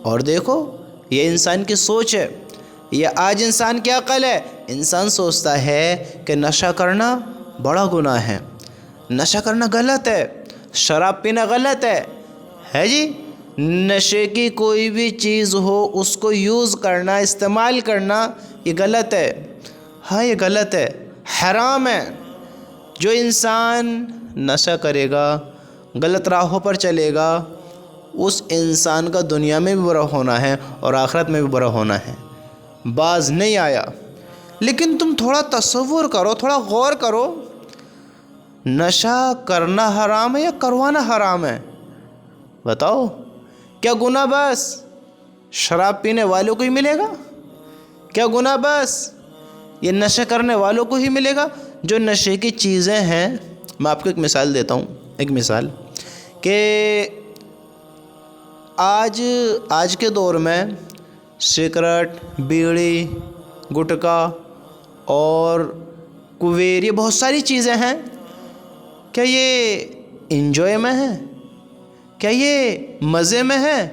اور دیکھو یہ انسان کی سوچ ہے، یہ آج انسان کی عقل ہے۔ انسان سوچتا ہے کہ نشہ کرنا بڑا گناہ ہے، نشہ کرنا غلط ہے، شراب پینا غلط ہے جی۔ نشے کی کوئی بھی چیز ہو اس کو یوز کرنا، استعمال کرنا، یہ غلط ہے، ہاں یہ غلط ہے، حرام ہے۔ جو انسان نشہ کرے گا، غلط راہوں پر چلے گا، اس انسان کا دنیا میں بھی برا ہونا ہے اور آخرت میں بھی برا ہونا ہے۔ باز نہیں آیا۔ لیکن تم تھوڑا تصور کرو، تھوڑا غور کرو، نشہ کرنا حرام ہے یا کروانا حرام ہے؟ بتاؤ، کیا گناہ بس شراب پینے والوں کو ہی ملے گا؟ کیا گناہ بس یہ نشہ کرنے والوں کو ہی ملے گا؟ جو نشے کی چیزیں ہیں، میں آپ کو ایک مثال دیتا ہوں، ایک مثال کہ آج کے دور میں سگریٹ، بیڑی، گٹکا اور کویر، یہ بہت ساری چیزیں ہیں۔ کیا یہ انجوائے میں ہیں؟ کیا یہ مزے میں ہیں؟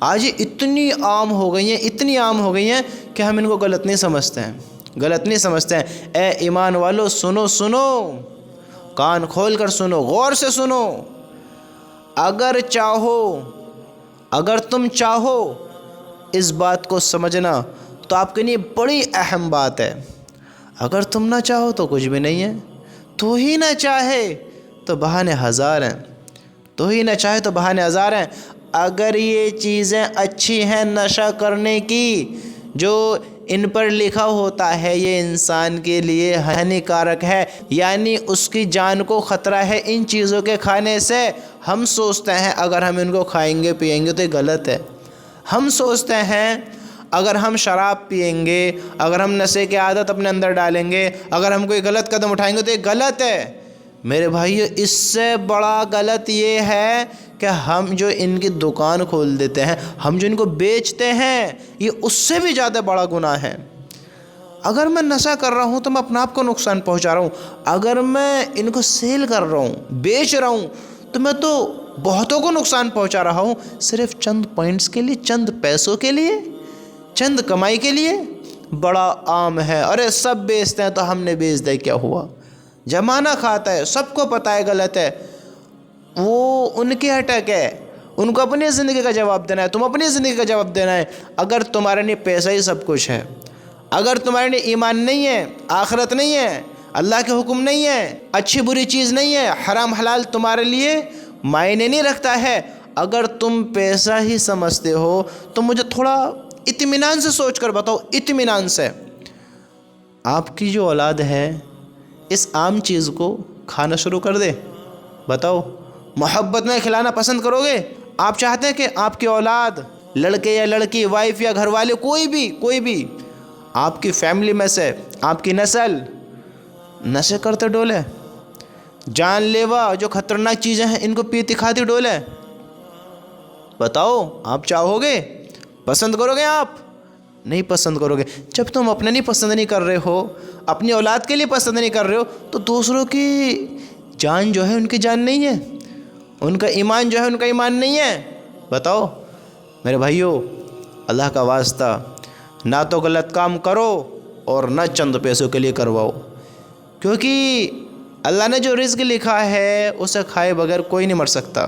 آج یہ اتنی عام ہو گئی ہیں، اتنی عام ہو گئی ہیں کہ ہم ان کو غلط نہیں سمجھتے ہیں، غلط نہیں سمجھتے ہیں۔ اے ایمان والو، سنو سنو، کان کھول کر سنو، غور سے سنو۔ اگر تم چاہو اس بات کو سمجھنا تو آپ کے لیے بڑی اہم بات ہے۔ اگر تم نہ چاہو تو کچھ بھی نہیں ہے۔ تو ہی نہ چاہے تو بہانے ہزار ہیں، تو ہی نہ چاہے تو بہانے ہزار ہیں۔ اگر یہ چیزیں اچھی ہیں نشہ کرنے کی، جو ان پر لکھا ہوتا ہے یہ انسان کے لیے ہانیکارک ہے، یعنی اس کی جان کو خطرہ ہے ان چیزوں کے کھانے سے، ہم سوچتے ہیں اگر ہم ان کو کھائیں گے پئیں گے تو یہ غلط ہے۔ ہم سوچتے ہیں اگر ہم شراب پئیں گے، اگر ہم نشے کی عادت اپنے اندر ڈالیں گے، اگر ہم کوئی غلط قدم اٹھائیں گے تو یہ غلط ہے۔ میرے بھائیو، اس سے بڑا غلط یہ ہے کہ ہم جو ان کی دکان کھول دیتے ہیں، ہم جو ان کو بیچتے ہیں، یہ اس سے بھی زیادہ بڑا گناہ ہے۔ اگر میں نشہ کر رہا ہوں تو میں اپنے آپ کو نقصان پہنچا رہا ہوں، اگر میں ان کو سیل کر رہا ہوں، بیچ رہا ہوں، تو میں تو بہتوں کو نقصان پہنچا رہا ہوں، صرف چند پوائنٹس کے لیے، چند پیسوں کے لیے، چند کمائی کے لیے۔ بڑا عام ہے، ارے سب بیچتے ہیں تو ہم نے بیچ دیا، کیا ہوا؟ زمانہ کھاتا ہے، سب کو پتہ ہے غلط ہے، وہ ان کی اٹیک ہے، ان کو اپنی زندگی کا جواب دینا ہے، تم اپنی زندگی کا جواب دینا ہے۔ اگر تمہارے لیے پیسہ ہی سب کچھ ہے، اگر تمہارے لیے ایمان نہیں ہے، آخرت نہیں ہے، اللہ کے حکم نہیں ہے، اچھی بری چیز نہیں ہے، حرام حلال تمہارے لیے معنی نہیں رکھتا ہے، اگر تم پیسہ ہی سمجھتے ہو تو مجھے تھوڑا اطمینان سے سوچ کر بتاؤ، اطمینان سے، آپ کی جو اولاد ہے اس عام چیز کو کھانا شروع کر دے، بتاؤ محبت میں کھلانا پسند کرو گے؟ آپ چاہتے ہیں کہ آپ کی اولاد، لڑکے یا لڑکی، وائف یا گھر والے، کوئی بھی آپ کی فیملی میں سے، آپ کی نسل نشے کرتے ڈولے، جان لیوا جو خطرناک چیزیں ہیں ان کو پیتی کھاتی ڈولے؟ بتاؤ، آپ چاہو گے؟ پسند کرو گے؟ آپ نہیں پسند کرو گے۔ جب تم اپنے لیے پسند نہیں کر رہے ہو، اپنی اولاد کے لیے پسند نہیں کر رہے ہو، تو دوسروں کی جان جو ہے ان کی جان نہیں ہے، ان کا ایمان جو ہے ان کا ایمان نہیں ہے؟ بتاؤ میرے بھائیو، اللہ کا واسطہ نہ تو غلط کام کرو اور نہ چند پیسوں کے لیے کرواؤ، کیونکہ اللہ نے جو رزق لکھا ہے اسے کھائے بغیر کوئی نہیں مر سکتا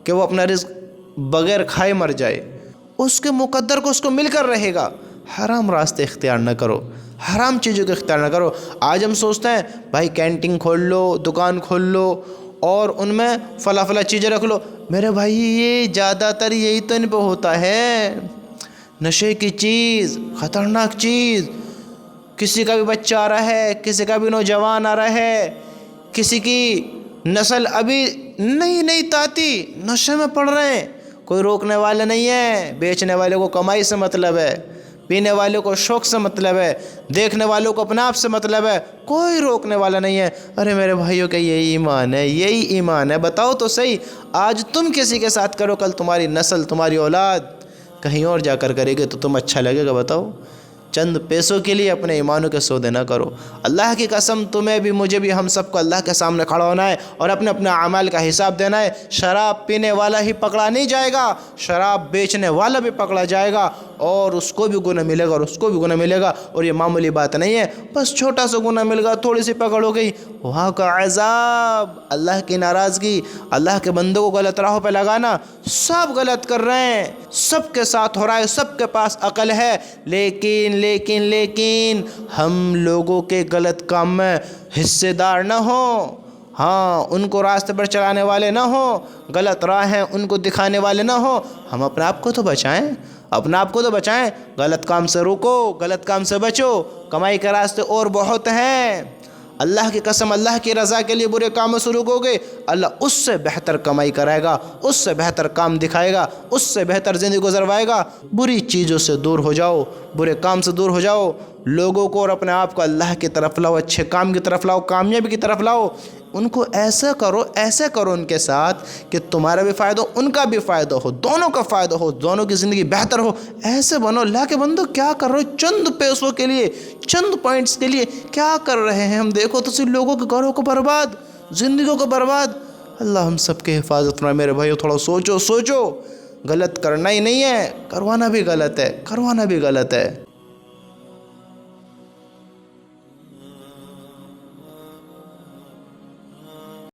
کہ وہ اپنا رزق بغیر کھائے مر جائے، اس کے مقدر کو اس کو مل کر رہے گا۔ حرام راستے اختیار نہ کرو، حرام چیزوں کو اختیار نہ کرو۔ آج ہم سوچتے ہیں بھائی کینٹین کھول لو، دکان کھول لو اور ان میں فلاں چیزیں رکھ لو۔ میرے بھائی، یہ زیادہ تر یہی تو ان پہ ہوتا ہے، نشے کی چیز، خطرناک چیز۔ کسی کا بھی بچہ آ رہا ہے، کسی کا بھی نوجوان آ رہا ہے، کسی کی نسل ابھی نہیں تاتی، نشے میں پڑ رہے ہیں، کوئی روکنے والا نہیں ہے۔ بیچنے والے کو کمائی سے مطلب ہے، پینے والوں کو شوق سے مطلب ہے، دیکھنے والوں کو اپنے آپ سے مطلب ہے، کوئی روکنے والا نہیں ہے۔ ارے میرے بھائیوں کا یہی ایمان ہے، یہی ایمان ہے۔ بتاؤ تو صحیح، آج تم کسی کے ساتھ کرو، کل تمہاری نسل، تمہاری اولاد کہیں اور جا کر کرے گی تو تم اچھا لگے گا؟ بتاؤ، چند پیسوں کے لیے اپنے ایمانوں کے سودے نہ کرو۔ اللہ کی قسم تمہیں بھی مجھے بھی ہم سب کو اللہ کے سامنے کھڑا ہونا ہے اور اپنے اپنے اعمال کا حساب دینا ہے۔ شراب پینے والا ہی پکڑا نہیں جائے گا، شراب بیچنے والا بھی پکڑا جائے گا اور اس کو بھی گناہ ملے گا اور اس کو بھی گناہ ملے گا۔ اور یہ معمولی بات نہیں ہے، بس چھوٹا سا گناہ مل گا، تھوڑی سی پکڑ ہو گئی، وہاں کا عذاب، اللہ کی ناراضگی، اللہ کے بندوں کو غلط راہوں پہ لگانا۔ سب غلط کر رہے ہیں، سب کے ساتھ ہو رہا ہے، سب کے پاس عقل ہے، لیکن ہم لوگوں کے غلط کام میں حصے دار نہ ہوں۔ ہاں، ان کو راستے پر چلانے والے نہ ہوں، غلط راہ ہیں ان کو دکھانے والے نہ ہوں۔ ہم اپنے آپ کو تو بچائیں، اپنے آپ کو تو بچائیں، غلط کام سے روکو، غلط کام سے بچو، کمائی کے راستے اور بہت ہیں۔ اللہ کی قسم، اللہ کی رضا کے لیے برے کاموں سے روکو گے، اللہ اس سے بہتر کمائی کرائے گا، اس سے بہتر کام دکھائے گا، اس سے بہتر زندگی گزروائے گا۔ بری چیزوں سے دور ہو جاؤ، برے کام سے دور ہو جاؤ، لوگوں کو اور اپنے آپ کو اللہ کی طرف لاؤ، اچھے کام کی طرف لاؤ، کامیابی کی طرف لاؤ۔ ان کو ایسا کرو ان کے ساتھ کہ تمہارا بھی فائدہ ہو، ان کا بھی فائدہ ہو، دونوں کا فائدہ ہو، دونوں کی زندگی بہتر ہو۔ ایسے بنو۔ اللہ کے بندو کیا کر رہے ہو؟ چند پیسوں کے لیے، چند پوائنٹس کے لیے کیا کر رہے ہیں ہم؟ دیکھو تو صرف لوگوں کے گھروں کو برباد، زندگیوں کو برباد۔ اللہ ہم سب کی حفاظت فرمائے۔ میرے بھائیو تھوڑا سوچو، غلط کرنا ہی نہیں ہے، کروانا بھی غلط ہے، کروانا بھی غلط ہے۔